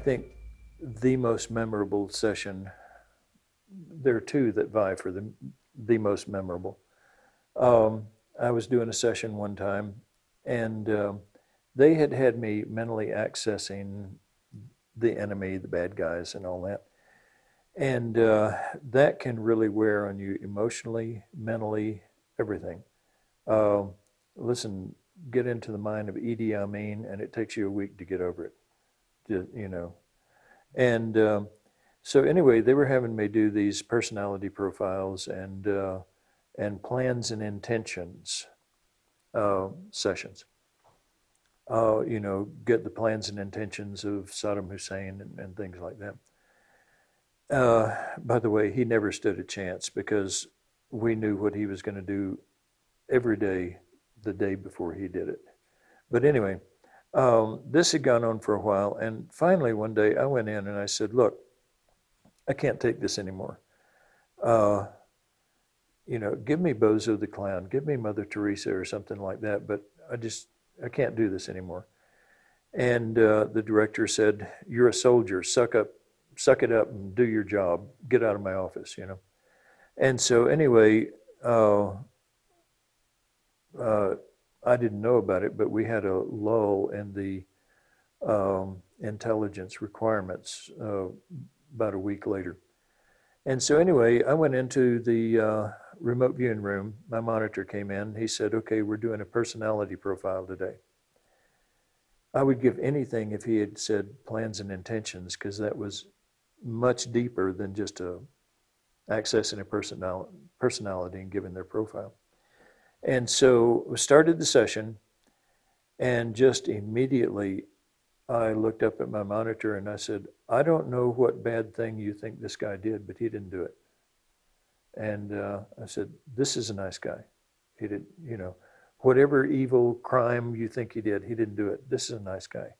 think the most memorable session, there are two that vie for the most memorable. I was doing a session one time, and they had had me mentally accessing the enemy, the bad guys, and all that. And that can really wear on you emotionally, mentally, everything. Listen, get into the mind of Idi Amin, and it takes you a week to get over it, you know. And so anyway, they were having me do these personality profiles and plans and intentions sessions. You know, get the plans and intentions of Saddam Hussein and things like that. By the way, he never stood a chance because we knew what he was going to do every day the day before he did it. But anyway, this had gone on for a while, and finally one day I went in and I said, look, I can't take this anymore. You know, give me Bozo the Clown, give me Mother Teresa or something like that, but I can't do this anymore. And the director said, you're a soldier, suck it up and do your job, get out of my office, you know. And so anyway, I didn't know about it, but we had a lull in the intelligence requirements about a week later. And so anyway, I went into the remote viewing room. My monitor came in. He said, okay, we're doing a personality profile today. I would give anything if he had said plans and intentions, because that was much deeper than just accessing a personality and giving their profile. And so we started the session, and just immediately I looked up at my monitor and I said, I don't know what bad thing you think this guy did, but he didn't do it. And I said, this is a nice guy. He did, you know, whatever evil crime you think he didn't do it. This is a nice guy.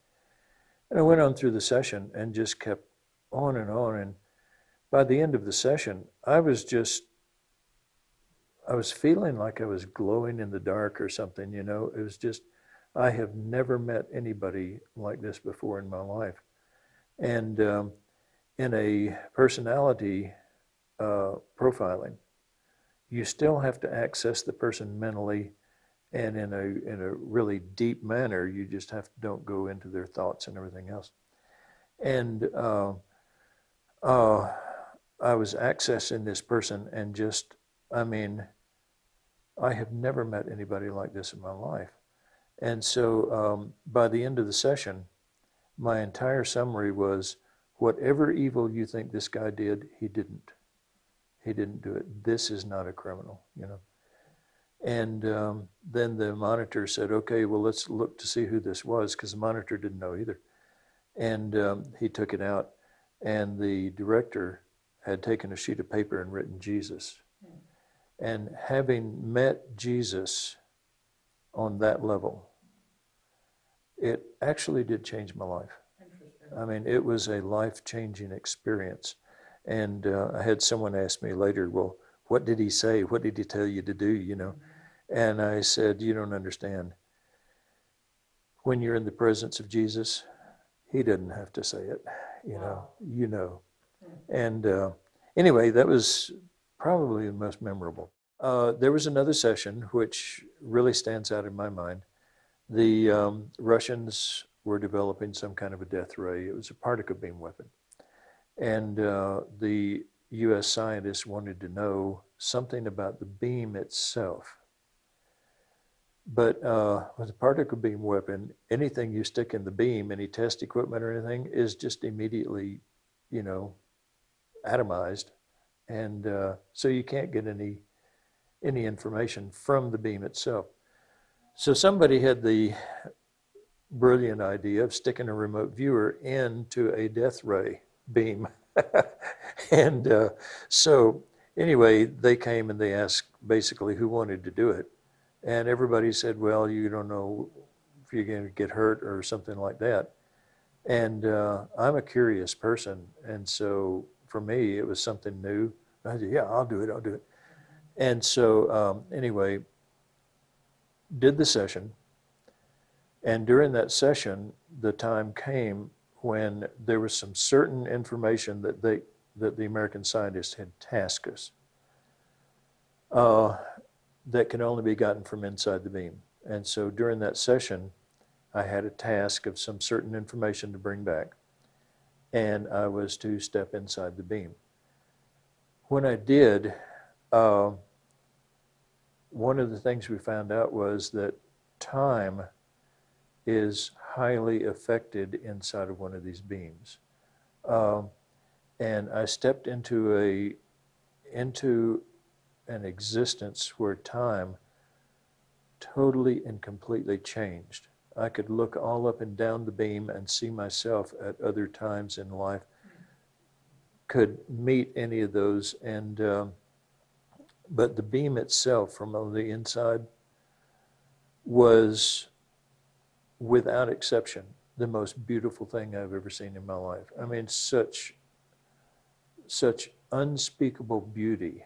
And I went on through the session and just kept on. And by the end of the session, I was feeling like I was glowing in the dark or something, you know. It was just, I have never met anybody like this before in my life. And in a personality profiling, you still have to access the person mentally, and in a really deep manner. You just don't go into their thoughts and everything else. And I was accessing this person, and just, I mean, I have never met anybody like this in my life. And so by the end of the session, my entire summary was, whatever evil you think this guy did, he didn't. He didn't do it. This is not a criminal, you know. And then the monitor said, okay, well, let's look to see who this was, because the monitor didn't know either. And he took it out, and the director had taken a sheet of paper and written Jesus. And having met Jesus on that level, it actually did change my life. I mean, it was a life-changing experience. And I had someone ask me later, well, what did he say? What did he tell you to do, you know? And I said, you don't understand. When you're in the presence of Jesus, he doesn't have to say it, you know, you know. And anyway, that was probably the most memorable. There was another session which really stands out in my mind. The Russians were developing some kind of a death ray. It was a particle beam weapon. And the U.S. scientists wanted to know something about the beam itself. But with a particle beam weapon, anything you stick in the beam, any test equipment or anything, is just immediately, you know, atomized. And so you can't get any information from the beam itself. So somebody had the brilliant idea of sticking a remote viewer into a death ray beam. And so anyway, they came and they asked basically who wanted to do it. And everybody said, well, you don't know if you're going to get hurt or something like that. And I'm a curious person. And so for me, it was something new. I said, yeah, I'll do it. And so anyway, did the session. And during that session, the time came when there was some certain information that the American scientists had tasked us that could only be gotten from inside the beam. And so during that session, I had a task of some certain information to bring back, and I was to step inside the beam. When I did, one of the things we found out was that time is highly affected inside of one of these beams. And I stepped into an existence where time totally and completely changed. I could look all up and down the beam and see myself at other times in life, could meet any of those, and but the beam itself from on the inside was, without exception, the most beautiful thing I've ever seen in my life. I mean, such unspeakable beauty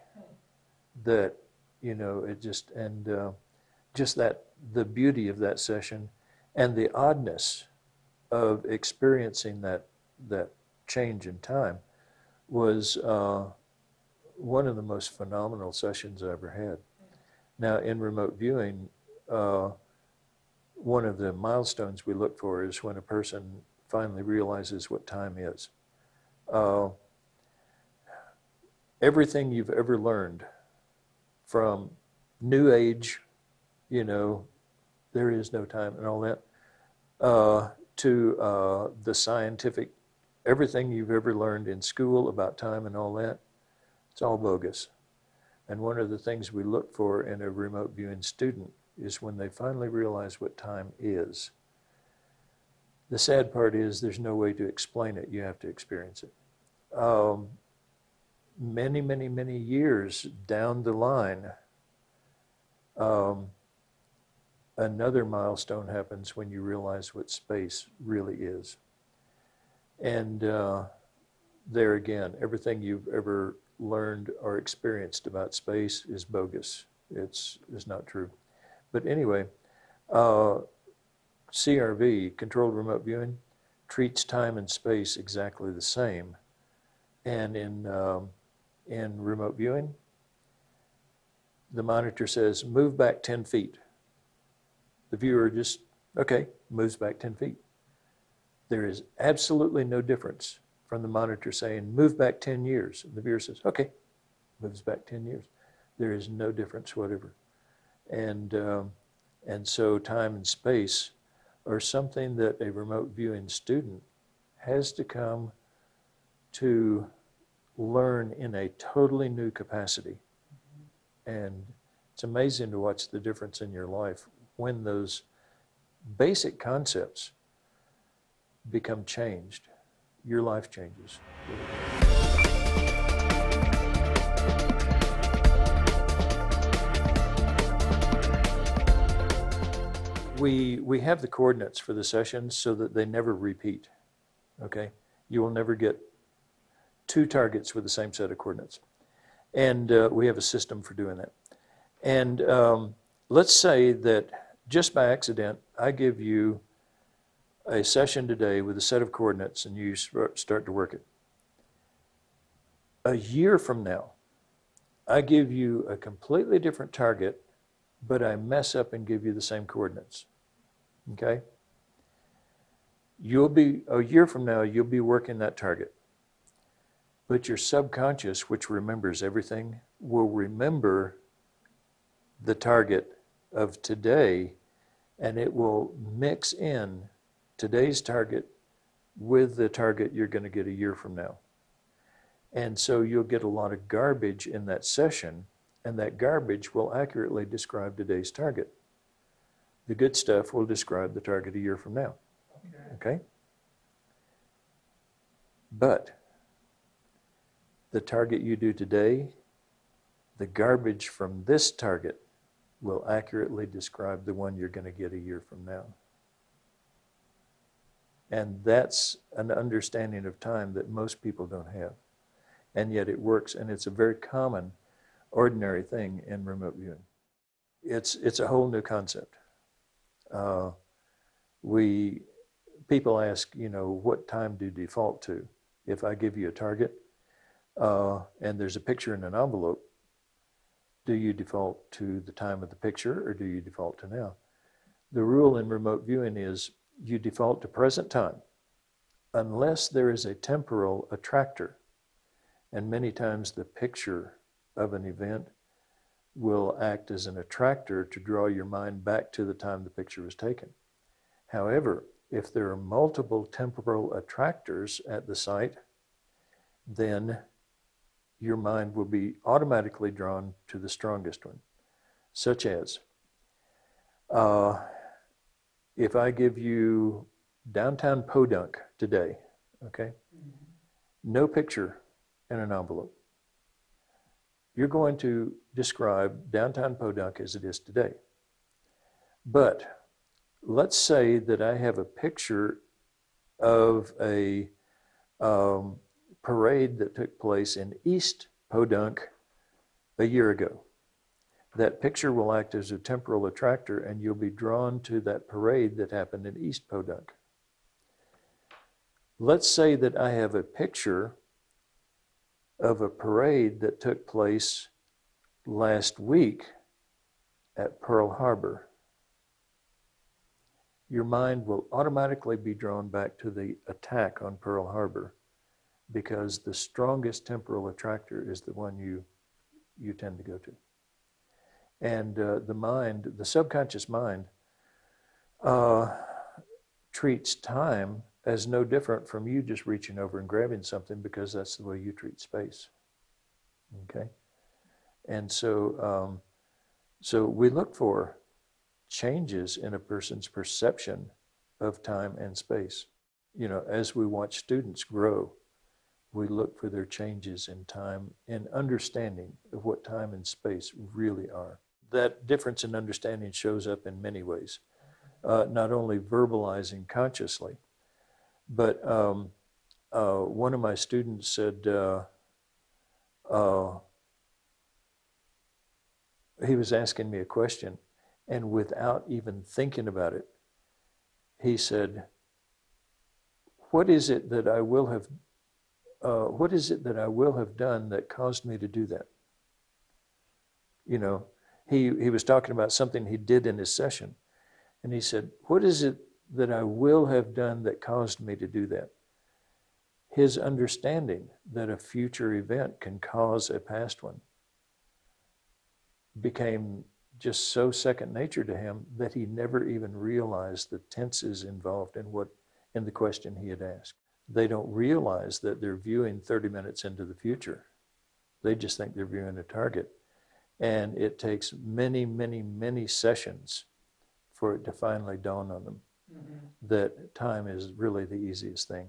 that, you know, it just, and just that, the beauty of that session and the oddness of experiencing that change in time was one of the most phenomenal sessions I ever had. Now, in remote viewing, one of the milestones we look for is when a person finally realizes what time is. Everything you've ever learned, from New Age, you know, there is no time and all that, to the scientific, everything you've ever learned in school about time and all that, it's all bogus. And one of the things we look for in a remote viewing student is when they finally realize what time is. The sad part is there's no way to explain it. You have to experience it. Many, many, many years down the line, another milestone happens when you realize what space really is. And there again, everything you've ever learned or experienced about space is bogus. It's not true. But anyway, CRV, controlled remote viewing, treats time and space exactly the same. And in remote viewing, the monitor says, move back 10 feet. The viewer just, okay, moves back 10 feet. There is absolutely no difference from the monitor saying, move back 10 years. And the viewer says, okay, moves back 10 years. There is no difference whatever. And so time and space are something that a remote viewing student has to come to learn in a totally new capacity. And it's amazing to watch the difference in your life when those basic concepts become changed. Your life changes. We have the coordinates for the sessions so that they never repeat, okay? You will never get two targets with the same set of coordinates. And we have a system for doing that. And let's say that just by accident, I give you a session today with a set of coordinates and you start to work it. A year from now, I give you a completely different target, but I mess up and give you the same coordinates, okay? A year from now, you'll be working that target. But your subconscious, which remembers everything, will remember the target of today, and it will mix in today's target with the target you're going to get a year from now. And so you'll get a lot of garbage in that session, and that garbage will accurately describe today's target. The good stuff will describe the target a year from now. Okay? But the target you do today, the garbage from this target will accurately describe the one you're going to get a year from now. And that's an understanding of time that most people don't have. And yet it works, and it's a very common, ordinary thing in remote viewing. It's a whole new concept. people ask, you know, what time do you default to? If I give you a target and there's a picture in an envelope, do you default to the time of the picture or do you default to now? The rule in remote viewing is you default to present time unless there is a temporal attractor. And many times the picture of an event will act as an attractor to draw your mind back to the time the picture was taken. However, if there are multiple temporal attractors at the site, then your mind will be automatically drawn to the strongest one, such as if I give you downtown Podunk today, okay, no picture in an envelope, you're going to describe downtown Podunk as it is today. But let's say that I have a picture of a parade that took place in East Podunk a year ago. That picture will act as a temporal attractor and you'll be drawn to that parade that happened in East Podunk. Let's say that I have a picture of a parade that took place last week at Pearl Harbor. Your mind will automatically be drawn back to the attack on Pearl Harbor because the strongest temporal attractor is the one you tend to go to. And the mind, the subconscious mind, treats time as no different from you just reaching over and grabbing something because that's the way you treat space. Okay? And so, so we look for changes in a person's perception of time and space. You know, as we watch students grow, we look for their changes in time and understanding of what time and space really are. That difference in understanding shows up in many ways, not only verbalizing consciously, but one of my students said, he was asking me a question, and without even thinking about it, he said, what is it that I will have done that caused me to do that? You know, he was talking about something he did in his session. And he said, what is it that I will have done that caused me to do that? His understanding that a future event can cause a past one became just so second nature to him that he never even realized the tenses involved in the question he had asked. They don't realize that they're viewing 30 minutes into the future. They just think they're viewing a target. And it takes many, many, many sessions for it to finally dawn on them that time is really the easiest thing.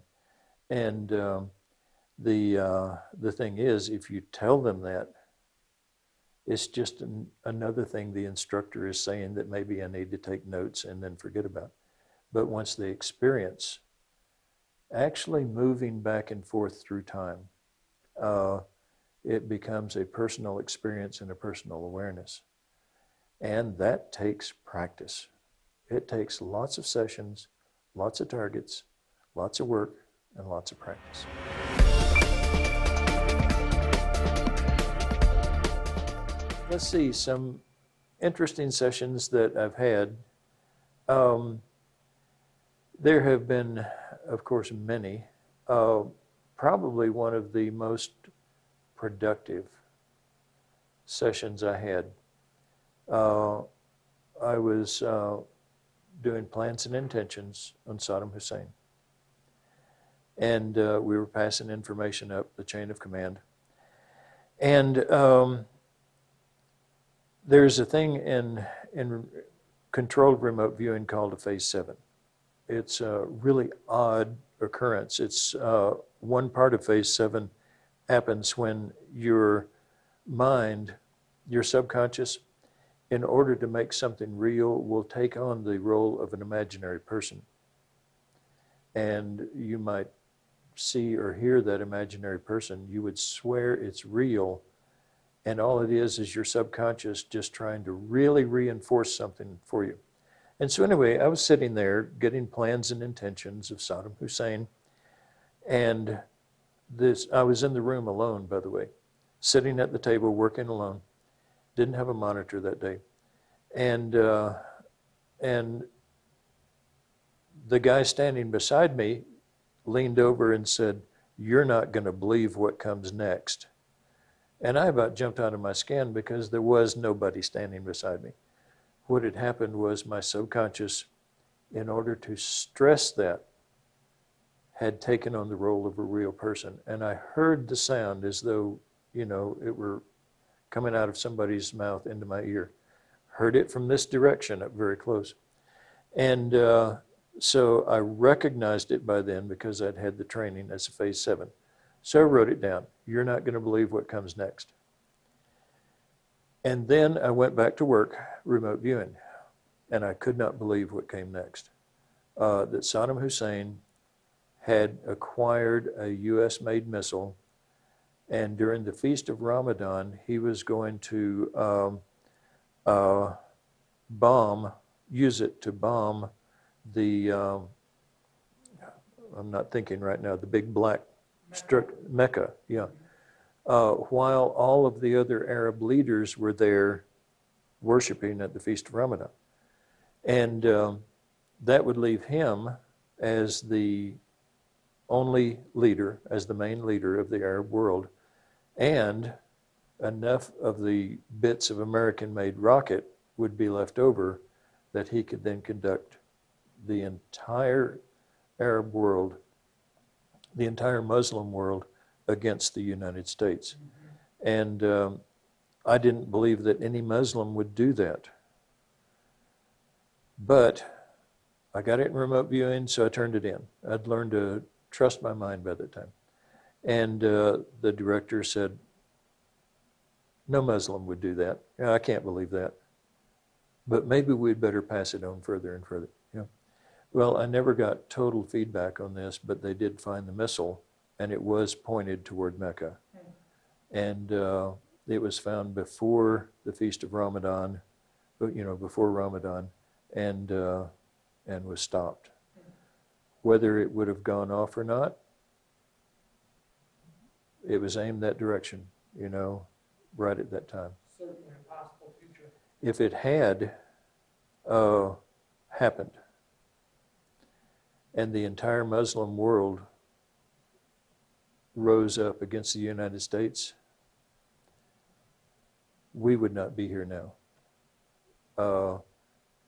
And the thing is, if you tell them that, it's just another thing the instructor is saying that maybe I need to take notes and then forget about. But once they experience actually moving back and forth through time, it becomes a personal experience and a personal awareness. And that takes practice. It takes lots of sessions, lots of targets, lots of work, and lots of practice. Let's see, some interesting sessions that I've had. There have been, of course, many. Probably one of the most productive sessions I had. I was doing plans and intentions on Saddam Hussein. And we were passing information up the chain of command. And there's a thing in controlled remote viewing called a phase 7. It's a really odd occurrence. It's one part of phase 7 happens when your mind, your subconscious, in order to make something real, will take on the role of an imaginary person. And you might see or hear that imaginary person. You would swear it's real, and all it is your subconscious just trying to really reinforce something for you. And so anyway, I was sitting there getting plans and intentions of Saddam Hussein, and I was in the room alone, by the way, sitting at the table working alone. Didn't have a monitor that day, and the guy standing beside me leaned over and said, "You're not going to believe what comes next." And I about jumped out of my skin because there was nobody standing beside me. What had happened was my subconscious, in order to stress that, had taken on the role of a real person. And I heard the sound as though, it were coming out of somebody's mouth into my ear. Heard it from this direction, up very close. And so I recognized it by then because I'd had the training as a Phase 7. So I wrote it down. You're not going to believe what comes next. And then I went back to work, remote viewing, and I could not believe what came next. That Saddam Hussein had acquired a U.S.-made missile, and during the Feast of Ramadan, he was going to use it to bomb the, I'm not thinking right now, the big black Mecca, yeah. While all of the other Arab leaders were there worshiping at the Feast of Ramadan. And that would leave him as the only leader, as the main leader of the Arab world, and enough of the bits of American-made rocket would be left over that he could then conduct the entire Arab world, the entire Muslim world, against the United States. And I didn't believe that any Muslim would do that. But I got it in remote viewing, so I turned it in. I'd learned to trust my mind by that time. And the director said, no Muslim would do that. I can't believe that. But maybe we'd better pass it on further and further. Well, I never got total feedback on this, but they did find the missile, and it was pointed toward Mecca. And it was found before the Feast of Ramadan, before Ramadan, and was stopped. Whether it would have gone off or not, it was aimed that direction, right at that time. Certainly a possible future. If it had happened, and the entire Muslim world rose up against the United States, we would not be here now.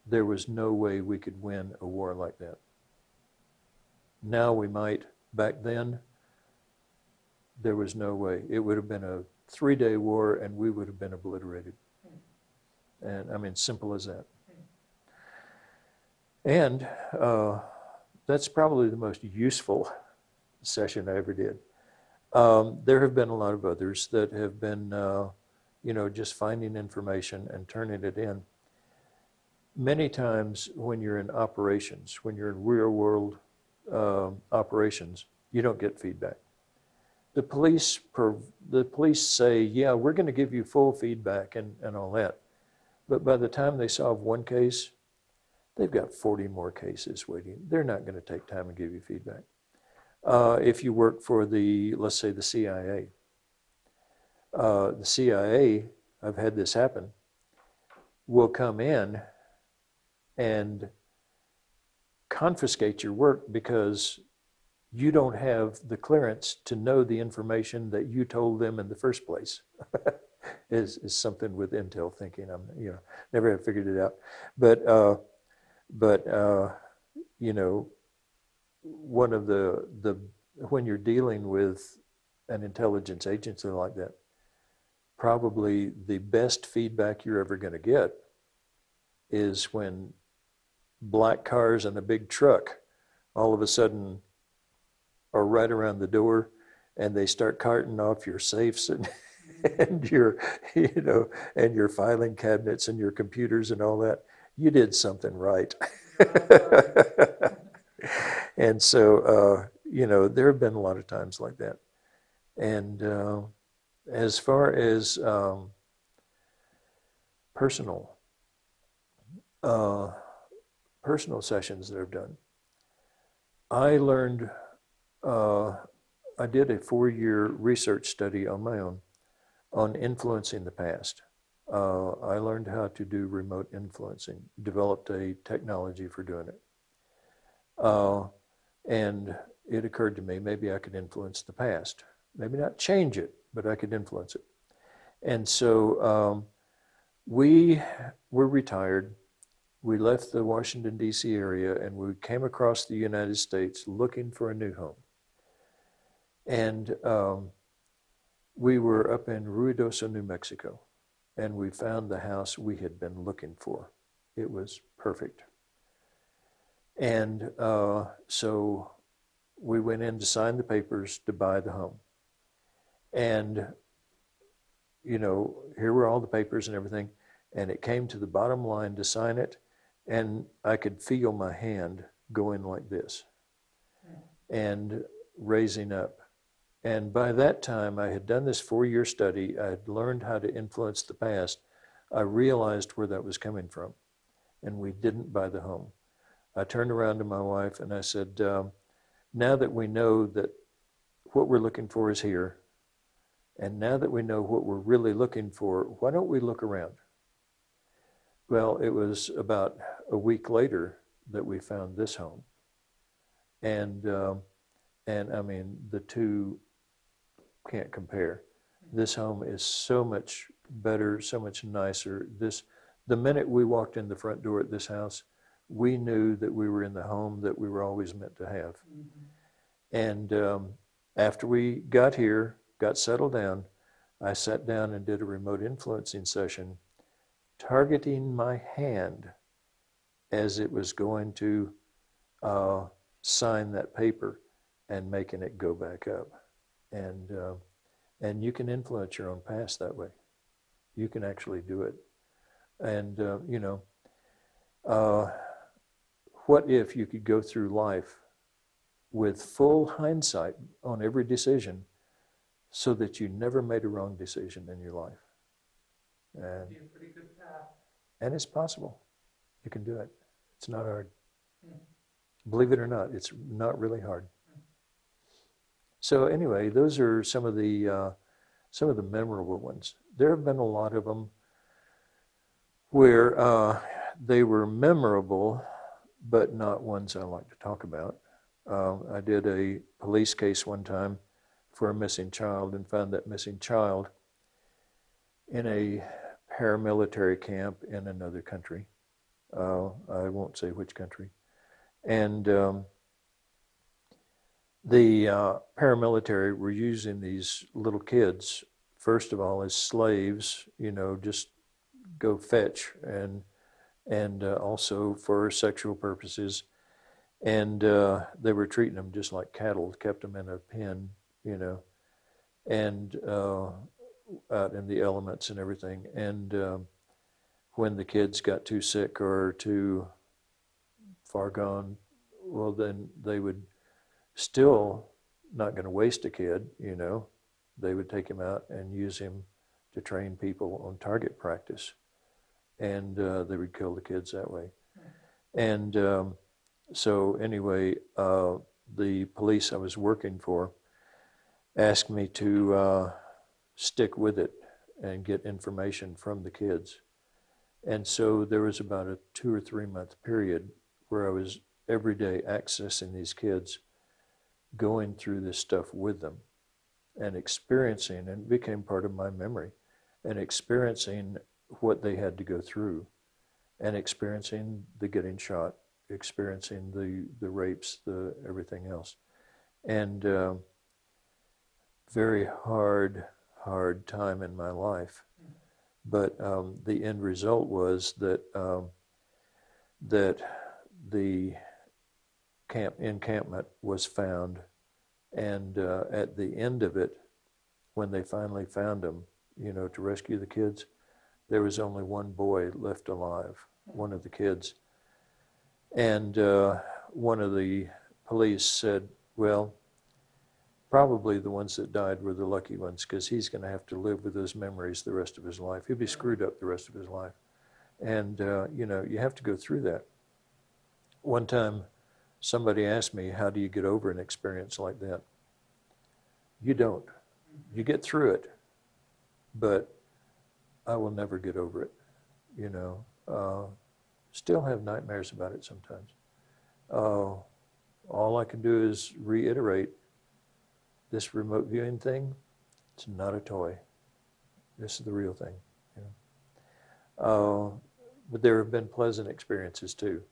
There was no way we could win a war like that. Now we might. Back then, there was no way. It would have been a 3-day war and we would have been obliterated. And I mean, simple as that. And that's probably the most useful session I ever did. There have been a lot of others that have been, just finding information and turning it in. Many times when you're in operations, when you're in real world operations, you don't get feedback. The police say, yeah, we're going to give you full feedback and all that. But by the time they solve one case, they've got 40 more cases waiting. They're not going to take time and give you feedback. If you work for let's say the CIA. The CIA, I've had this happen, will come in and confiscate your work because you don't have the clearance to know the information that you told them in the first place. is something with Intel thinking. I'm, never have figured it out. But one of the when you're dealing with an intelligence agency like that, probably the best feedback you're ever going to get is when black cars and a big truck all of a sudden are right around the door and they start carting off your safes and and your and your filing cabinets and your computers and all that. You did something right. And so there have been a lot of times like that. And as far as personal, personal sessions that I've done, I learned, I did a 4-year research study on my own on influencing the past. I learned how to do remote influencing, developed a technology for doing it. And it occurred to me, maybe I could influence the past. Maybe not change it, but I could influence it. And so we were retired. We left the Washington, D.C. area, and we came across the United States looking for a new home. And we were up in Ruidoso, New Mexico, and we found the house we had been looking for. It was perfect. And so we went in to sign the papers to buy the home. And, you know, here were all the papers and everything, and it came to the bottom line to sign it, and I could feel my hand going like this and raising up. And by that time, I had done this 4-year study. I had learned how to influence the past. I realized where that was coming from, and we didn't buy the home. I turned around to my wife and I said, now that we know that what we're looking for is here, and now that we know what we're really looking for, why don't we look around? Well, it was about a week later that we found this home. And I mean, the two can't compare. This home is so much better, so much nicer. The minute we walked in the front door at this house, we knew that we were in the home that we were always meant to have. And after we got here, got settled down, I sat down and did a remote influencing session, targeting my hand as it was going to sign that paper and making it go back up. And you can influence your own past that way. You can actually do it. And, you know, what if you could go through life with full hindsight on every decision so that you never made a wrong decision in your life? And, Be a pretty good path. and it's possible. You can do it. It's not hard. Believe it or not, it's not really hard. So anyway, those are some of the memorable ones. There have been a lot of them where they were memorable, but not ones I like to talk about. I did a police case one time for a missing child and found that missing child in a paramilitary camp in another country. I won't say which country. And the paramilitary were using these little kids, first of all, as slaves, you know, just go fetch, and also for sexual purposes. And they were treating them just like cattle, kept them in a pen, you know, and out in the elements and everything. And when the kids got too sick or too far gone, well, then they would still not going to waste a kid, you know. They would take him out and use him to train people on target practice. And they would kill the kids that way. And so anyway, the police I was working for asked me to stick with it and get information from the kids. And so there was about a 2 or 3 month period where I was every day accessing these kids, going through this stuff with them and experiencing, and it became part of my memory, and experiencing what they had to go through, and experiencing the getting shot, experiencing the rapes, the everything else. And very hard time in my life. But the end result was that that the encampment was found, and at the end of it, when they finally found them, you know, to rescue the kids, there was only one boy left alive, one of the kids. And one of the police said, well, probably the ones that died were the lucky ones, because he's going to have to live with those memories the rest of his life. He'll be screwed up the rest of his life. And, you know, you have to go through that. one time somebody asked me, how do you get over an experience like that? You don't. You get through it, but I will never get over it, you know. Still have nightmares about it sometimes. All I can do is reiterate this remote viewing thing. It's not a toy. This is the real thing. You know? But there have been pleasant experiences too.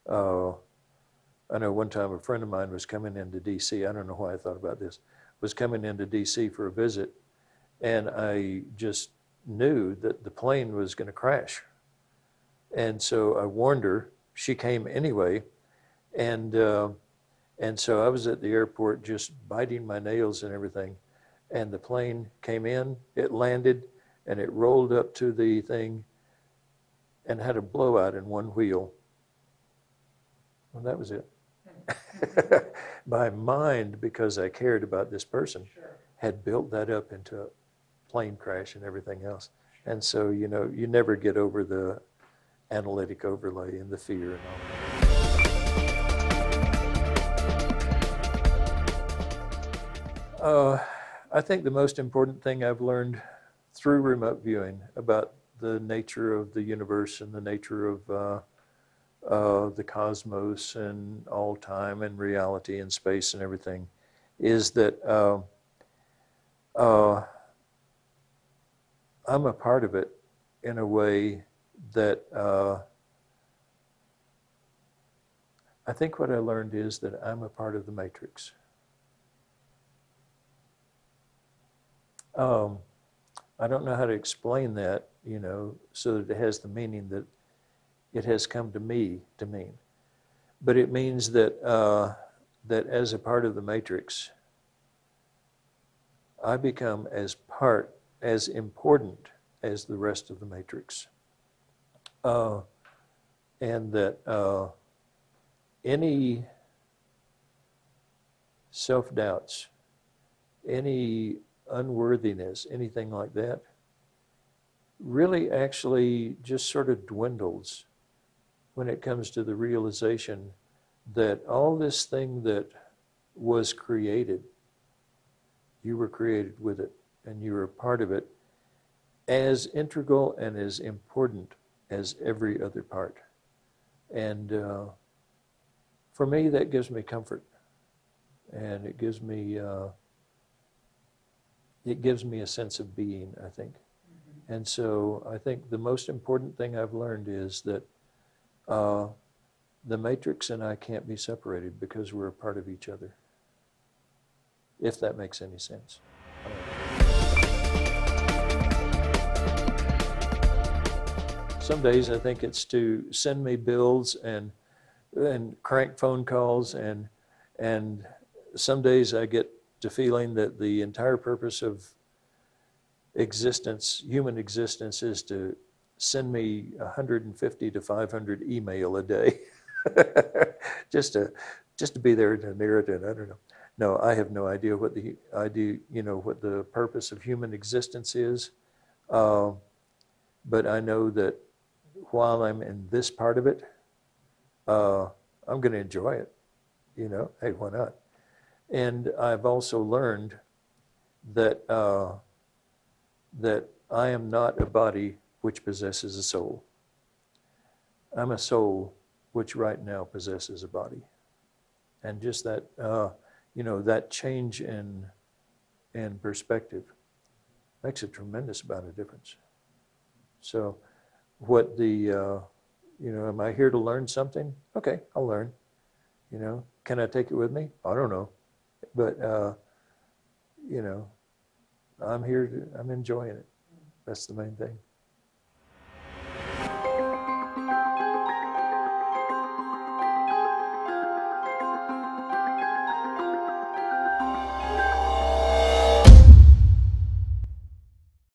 I know one time a friend of mine was coming into D.C. I don't know why I thought about this. Was coming into D.C. for a visit, and I just knew that the plane was going to crash. And so I warned her. She came anyway, and so I was at the airport just biting my nails and everything, and the plane came in, it landed, and it rolled up to the thing and had a blowout in one wheel. Well, that was it. My mind, because I cared about this person, had built that up into a plane crash and everything else. And so, you know, you never get over the analytic overlay and the fear and all that. I think the most important thing I've learned through remote viewing about the nature of the universe and the nature of the cosmos and all time and reality and space and everything is that I'm a part of it in a way that I think what I learned is that I'm a part of the matrix. I don't know how to explain that, you know, so that it has the meaning that it has come to me to mean. But it means that, that as a part of the matrix, I become as important as the rest of the matrix. And that any self-doubts, any unworthiness, anything like that, really actually just sort of dwindles when it comes to the realization that all this thing that was created, you were created with it, and you were a part of it, as integral and as important as every other part. And for me, that gives me comfort, and it gives me a sense of being, I think. Mm-hmm. And so I think the most important thing I've learned is that the matrix and I can't be separated because we're a part of each other, if that makes any sense. Some days I think it's to send me bills and crank phone calls, and some days I get to feeling that the entire purpose of existence, human existence, is to send me 150 to 500 email a day, just to be there to near it. And I don't know. No, I have no idea what what the purpose of human existence is. But I know that while I'm in this part of it, I'm going to enjoy it. You know, hey, why not? And I've also learned that that I am not a body which possesses a soul. I'm a soul which right now possesses a body. And just that, that change in perspective makes a tremendous amount of difference. So what am I here to learn something? Okay, I'll learn. Can I take it with me? I don't know. But, I'm here I'm enjoying it. That's the main thing.